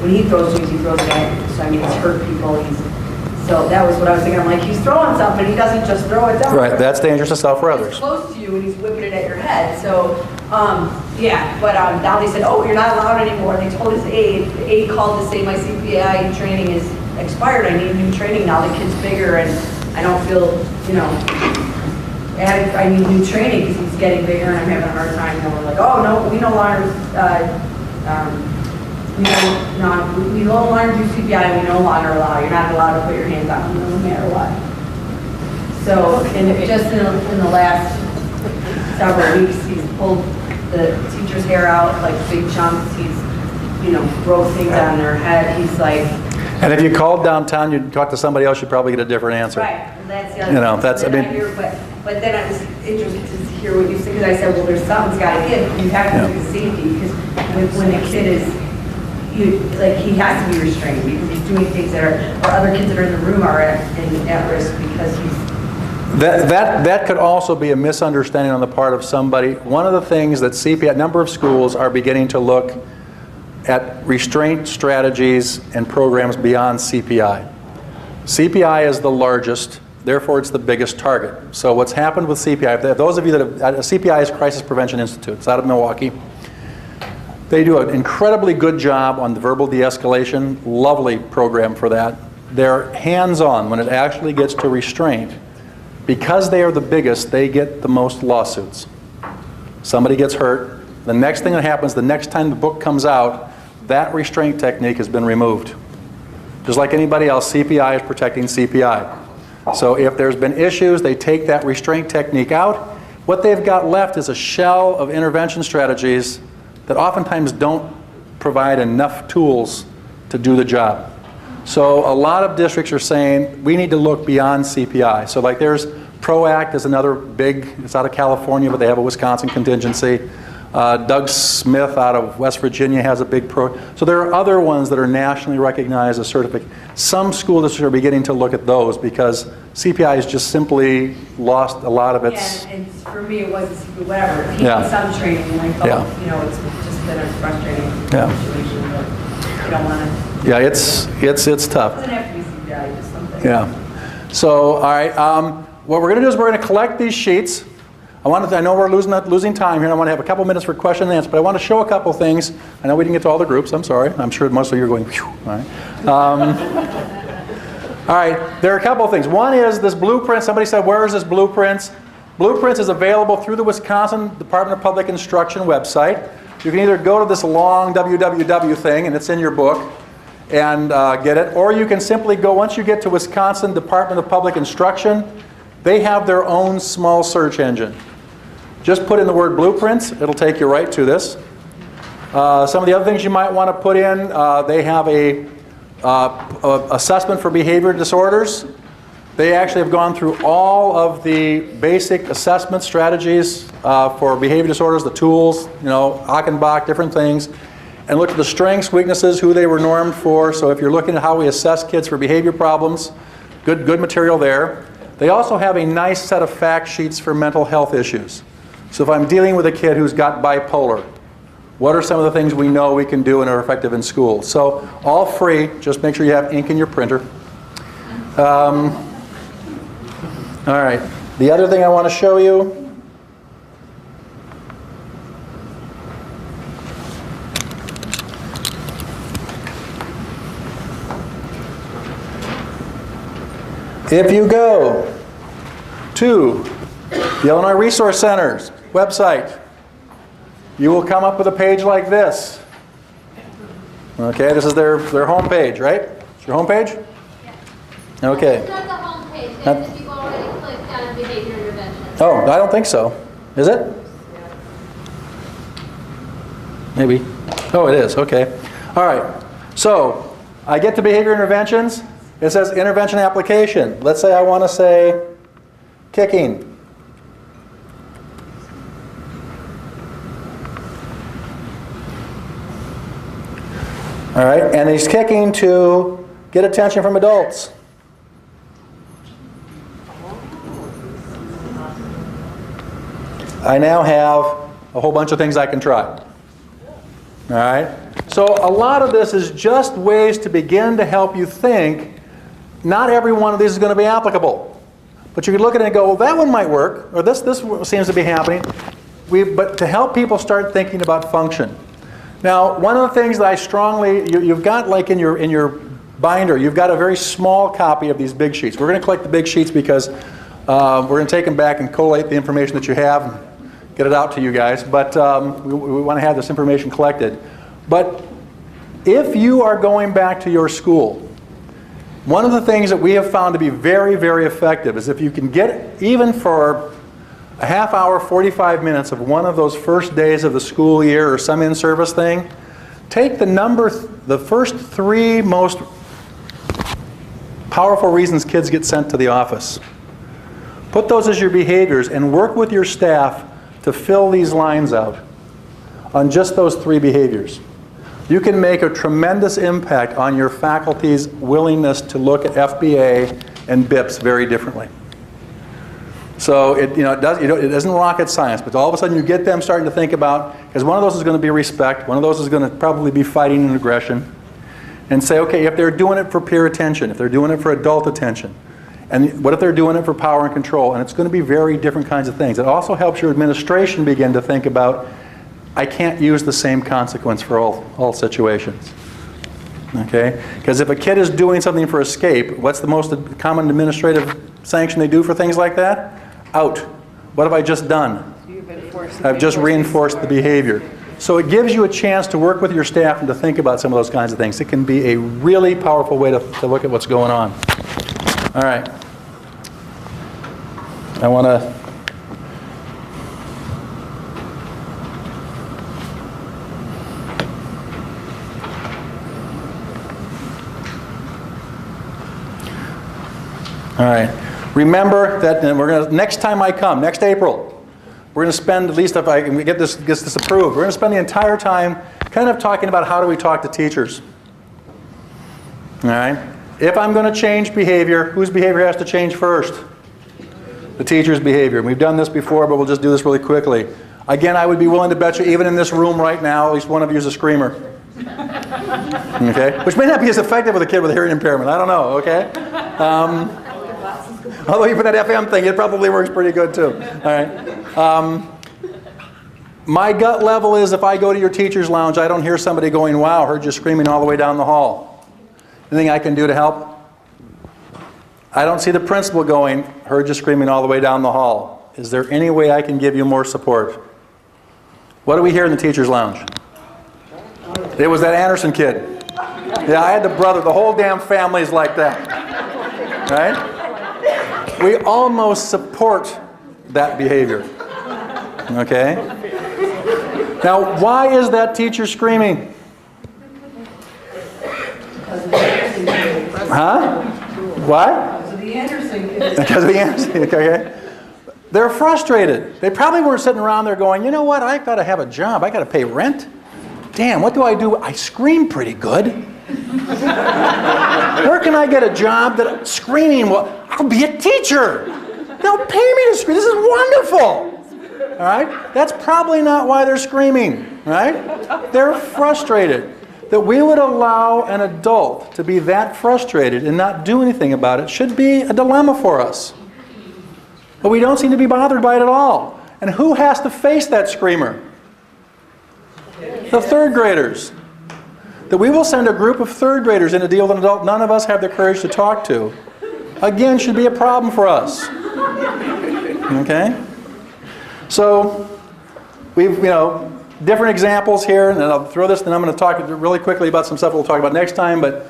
when he throws things, he throws it at, so I mean, he's hurt people, so that was what I was thinking. I'm like, he's throwing something, he doesn't just throw it down. Right, that's dangerous to self for others. He's close to you and he's whipping it at your head. So, yeah, but now they said, oh, you're not allowed anymore. They told his aide. The aide called to say my CPI training is expired. I need new training now. The kid's bigger and I don't feel, you know, I need new training because he's getting bigger and I'm having a hard time. And we're like, oh, no, we no longer, we no longer do CPI. We no longer allow. You're not allowed to put your hands on him no matter what. So, just in the last several weeks, he's pulled the teacher's hair out, like big chunks. He's, you know, broke things on their head. He's like... And if you called downtown, you'd talk to somebody else, you'd probably get a different answer. Right. And that's the other you know, that's, I mean... But then I was interested to hear what you said, because I said, well, there's something's got to give. You have to look at safety, because when the kid is... he has to be restrained because he's doing things that or other kids that are in the room are at risk because he's... That could also be a misunderstanding on the part of somebody. One of the things that CPI, a number of schools are beginning to look at restraint strategies and programs beyond CPI. CPI is the largest, therefore it's the biggest target. So what's happened with CPI, those of you that have, CPI is Crisis Prevention Institute, it's out of Milwaukee. They do an incredibly good job on the verbal de-escalation, lovely program for that. They're hands-on when it actually gets to restraint. Because they are the biggest, they get the most lawsuits. Somebody gets hurt. The next thing that happens, the next time the book comes out, that restraint technique has been removed. Just like anybody else, CPI is protecting CPI. So if there's been issues, they take that restraint technique out. What they've got left is a shell of intervention strategies that oftentimes don't provide enough tools to do the job. So a lot of districts are saying we need to look beyond CPI. So like there's PROACT is another big, it's out of California, but they have a Wisconsin contingency. Doug Smith out of West Virginia has a big So there are other ones that are nationally recognized as certificate. Some school districts are beginning to look at those because CPI has just simply lost a lot of its... Yeah, and for me it was whatever. He did some training and I thought, you know, it's just been a frustrating situation, but you don't want to... Yeah, it's tough. It doesn't have to be CPI, just something. Yeah. So, all right. What we're going to do is we're going to collect these sheets. I know we're losing time here, and I want to have a couple minutes for question and answer, but I want to show a couple things. I know we didn't get to all the groups. I'm sorry. I'm sure most of you are going, phew. All right. All right. There are a couple of things. One is this blueprint. Somebody said, where is this blueprints? Blueprints is available through the Wisconsin Department of Public Instruction website. You can either go to this long www thing, and it's in your book, and get it, or you can simply go, once you get to Wisconsin Department of Public Instruction, they have their own small search engine. Just put in the word blueprints, it'll take you right to this. Some of the other things you might want to put in, they have a assessment for behavior disorders. They actually have gone through all of the basic assessment strategies for behavior disorders, the tools, you know, Achenbach, different things, and looked at the strengths, weaknesses, who they were normed for. So if you're looking at how we assess kids for behavior problems, good material there. They also have a nice set of fact sheets for mental health issues. So if I'm dealing with a kid who's got bipolar, what are some of the things we know we can do and are effective in school? So all free, just make sure you have ink in your printer. All right, the other thing I want to show you, if you go to the Illinois Resource Center's website, you will come up with a page like this. Okay, this is their home page, right? It's your home page? Yeah. Okay. It's not the home page, guys, if you've already clicked on behavior intervention. Oh, I don't think so. Is it? Maybe. Oh, it is. Okay. All right. So I get to behavior interventions. It says intervention application. Let's say I want to say kicking. All right, and he's kicking to get attention from adults. I now have a whole bunch of things I can try. All right, So a lot of this is just ways to begin to help you think. Not every one of these is going to be applicable. But you can look at it and go, well, that one might work, or this seems to be happening. But to help people start thinking about function. Now, one of the things that I strongly, you've got like in your binder, you've got a very small copy of these big sheets. We're going to collect the big sheets because we're going to take them back and collate the information that you have and get it out to you guys. But we want to have this information collected. But if you are going back to your school, one of the things that we have found to be very, very effective is if you can get, even for a half hour, 45 minutes of one of those first days of the school year or some in-service thing, take the first 3 most powerful reasons kids get sent to the office. Put those as your behaviors and work with your staff to fill these lines out on just those 3 behaviors. You can make a tremendous impact on your faculty's willingness to look at FBA and BIPs very differently. So it isn't rocket science, but all of a sudden you get them starting to think about, because one of those is going to be respect, one of those is going to probably be fighting and aggression, and say, okay, if they're doing it for peer attention, if they're doing it for adult attention, and what if they're doing it for power and control? And it's going to be very different kinds of things. It also helps your administration begin to think about, I can't use the same consequence for all situations. Okay? Because if a kid is doing something for escape, what's the most common administrative sanction they do for things like that? Out. What have I just done? I've just reinforced the behavior. So it gives you a chance to work with your staff and to think about some of those kinds of things. It can be a really powerful way to look at what's going on. All right. I want to... All right. Remember that next time I come, next April, we're going to spend, at least if I can get this approved, we're going to spend the entire time kind of talking about how do we talk to teachers. All right. If I'm going to change behavior, whose behavior has to change first? The teacher's behavior. We've done this before, but we'll just do this really quickly. Again, I would be willing to bet you, even in this room right now, at least one of you is a screamer. Okay? Which may not be as effective with a kid with a hearing impairment. I don't know, okay? Although you put that FM thing, it probably works pretty good too. All right. My gut level is if I go to your teacher's lounge, I don't hear somebody going, wow, heard you screaming all the way down the hall. Anything I can do to help? I don't see the principal going, heard you screaming all the way down the hall. Is there any way I can give you more support? What do we hear in the teacher's lounge? It was that Anderson kid. Yeah, I had the brother. The whole damn family's like that. Right? We almost support that behavior. Okay? Now, why is that teacher screaming? Huh? What? Because of the Anderson kid. Because of the Anderson, okay? They're frustrated. They probably weren't sitting around there going, you know what, I've got to have a job. I've got to pay rent. Damn, what do? I scream pretty good. Where can I get a job that screaming? Well, I'll be a teacher. They'll pay me to scream. This is wonderful. All right? That's probably not why they're screaming. Right? They're frustrated. That we would allow an adult to be that frustrated and not do anything about it should be a dilemma for us. But we don't seem to be bothered by it at all. And who has to face that screamer? The third graders. That we will send a group of third graders in to deal with an adult none of us have the courage to talk to. Again, should be a problem for us. Okay? So, we've, different examples here, and I'll throw this, and I'm going to talk really quickly about some stuff we'll talk about next time, but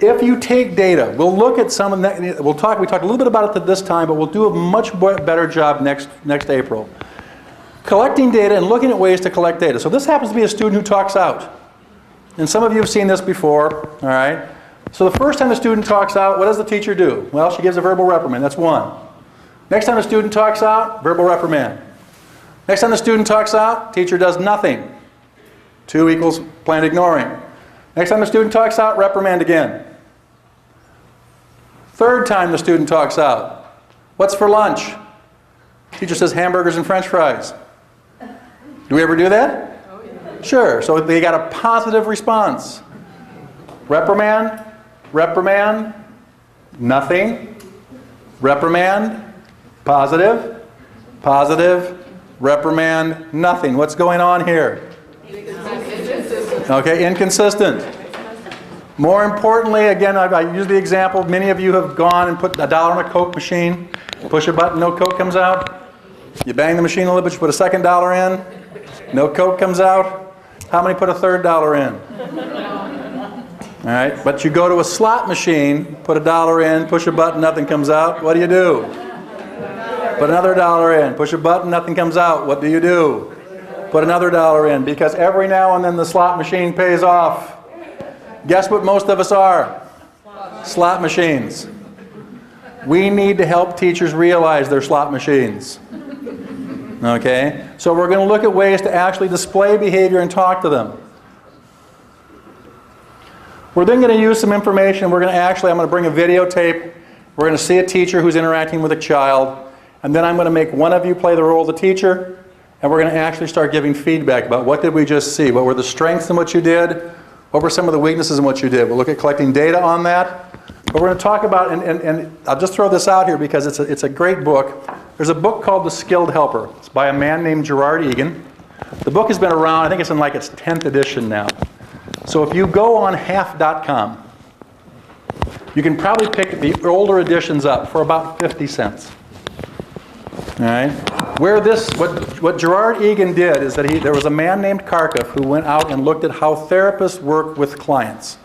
if you take data, we'll look at some of that, we talked a little bit about it this time, but we'll do a much better job next April. Collecting data and looking at ways to collect data. So this happens to be a student who talks out. And some of you have seen this before, all right? So the first time the student talks out, what does the teacher do? Well, she gives a verbal reprimand. That's one. Next time the student talks out, verbal reprimand. Next time the student talks out, teacher does nothing. 2 equals planned ignoring. Next time the student talks out, reprimand again. Third time the student talks out, what's for lunch? Teacher says hamburgers and French fries. Do we ever do that? Sure, so they got a positive response. Reprimand, reprimand, nothing. Reprimand, positive, positive, reprimand, nothing. What's going on here? Okay, inconsistent. More importantly, again, I use the example, many of you have gone and put $1 in a Coke machine, push a button, no Coke comes out. You bang the machine a little bit, you put a second dollar in, no Coke comes out. How many put a third dollar in? All right, but you go to a slot machine, put $1 in, push a button, nothing comes out. What do you do? Put another dollar in, push a button, nothing comes out. What do you do? Put another dollar in, because every now and then the slot machine pays off. Guess what most of us are? Slot machines. We need to help teachers realize they're slot machines. Okay? So we're going to look at ways to actually display behavior and talk to them. We're then going to use some information. We're going to I'm going to bring a videotape. We're going to see a teacher who's interacting with a child. And then I'm going to make one of you play the role of the teacher. And we're going to actually start giving feedback about what did we just see? What were the strengths in what you did? What were some of the weaknesses in what you did? We'll look at collecting data on that. But we're going to talk about, and I'll just throw this out here because it's a great book. There's a book called The Skilled Helper. It's by a man named Gerard Egan. The book has been around, I think it's in like its 10th edition now. So if you go on half.com, you can probably pick the older editions up for about 50 cents. All right? What Gerard Egan did is that there was a man named Kharkov who went out and looked at how therapists work with clients.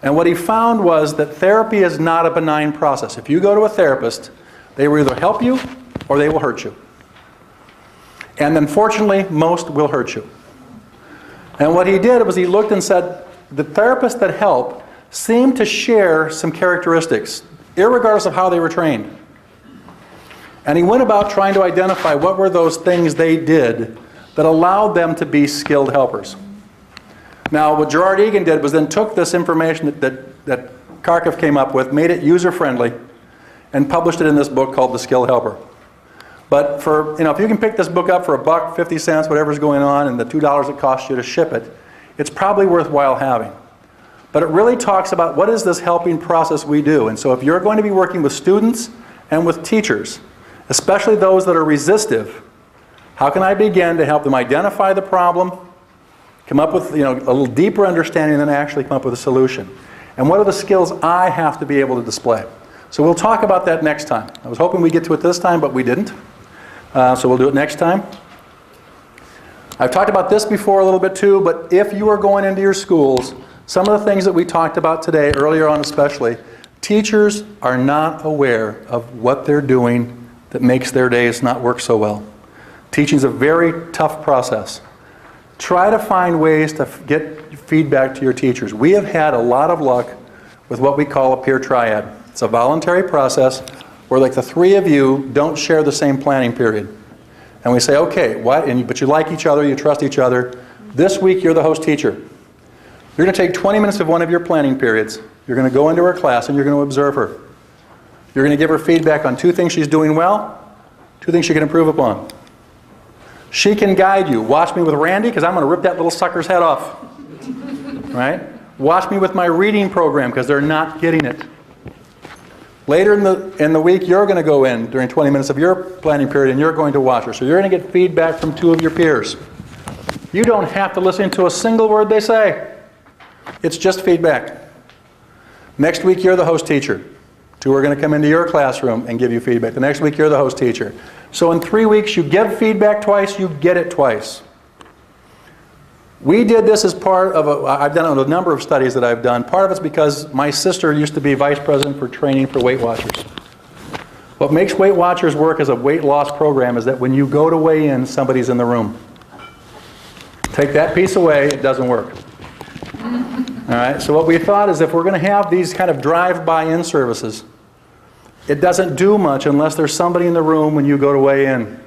And what he found was that therapy is not a benign process. If you go to a therapist, they will either help you or they will hurt you. And unfortunately, most will hurt you. And what he did was he looked and said, the therapists that help seem to share some characteristics, irregardless of how they were trained. And he went about trying to identify what were those things they did that allowed them to be skilled helpers. Now, what Gerard Egan did was then took this information that Kharkov came up with, made it user-friendly, and published it in this book called The Skilled Helper. But if you can pick this book up for $1, 50 cents, whatever's going on, and the $2 it costs you to ship it, it's probably worthwhile having. But it really talks about what is this helping process we do. And so if you're going to be working with students and with teachers, especially those that are resistive, how can I begin to help them identify the problem, come up with a little deeper understanding, and then actually come up with a solution? And what are the skills I have to be able to display? So we'll talk about that next time. I was hoping we'd get to it this time, but we didn't. So we'll do it next time. I've talked about this before a little bit too, but if you are going into your schools, some of the things that we talked about today, earlier on especially, teachers are not aware of what they're doing that makes their days not work so well. Teaching is a very tough process. Try to find ways to get feedback to your teachers. We have had a lot of luck with what we call a peer triad. It's a voluntary process where like the three of you don't share the same planning period. And we say, okay, but you like each other, you trust each other. This week you're the host teacher. You're going to take 20 minutes of one of your planning periods. You're going to go into her class and you're going to observe her. You're going to give her feedback on 2 things she's doing well, 2 things she can improve upon. She can guide you. Watch me with Randy, because I'm going to rip that little sucker's head off. Right? Watch me with my reading program, because they're not getting it. Later in the week, you're going to go in during 20 minutes of your planning period, and you're going to watch her. So you're going to get feedback from 2 of your peers. You don't have to listen to a single word they say. It's just feedback. Next week, you're the host teacher. 2 are going to come into your classroom and give you feedback. The next week, you're the host teacher. So in 3 weeks, you give feedback twice, you get it twice. We did this as part of I've done a number of studies that I've done. Part of it's because my sister used to be vice president for training for Weight Watchers. What makes Weight Watchers work as a weight loss program is that when you go to weigh in, somebody's in the room. Take that piece away, it doesn't work. All right, so what we thought is if we're going to have these kind of drive-by-in services, it doesn't do much unless there's somebody in the room when you go to weigh in.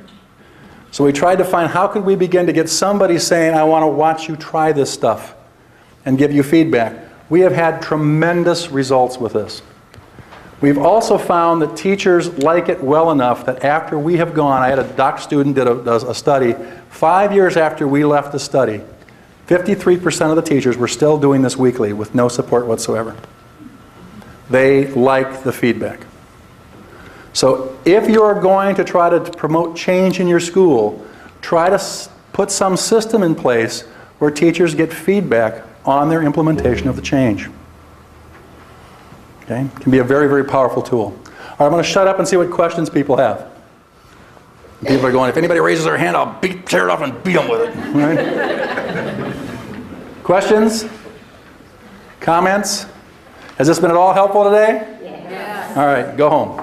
So we tried to find how could we begin to get somebody saying, I want to watch you try this stuff and give you feedback. We have had tremendous results with this. We've also found that teachers like it well enough that after we have gone, I had a doc student did a study, 5 years after we left the study, 53% of the teachers were still doing this weekly with no support whatsoever. They like the feedback. So if you're going to try to promote change in your school, try to put some system in place where teachers get feedback on their implementation of the change. Okay? It can be a very, very powerful tool. All right, I'm going to shut up and see what questions people have. People are going, if anybody raises their hand, I'll tear it off and beat them with it. All right? Questions? Comments? Has this been at all helpful today? Yes. All right, go home.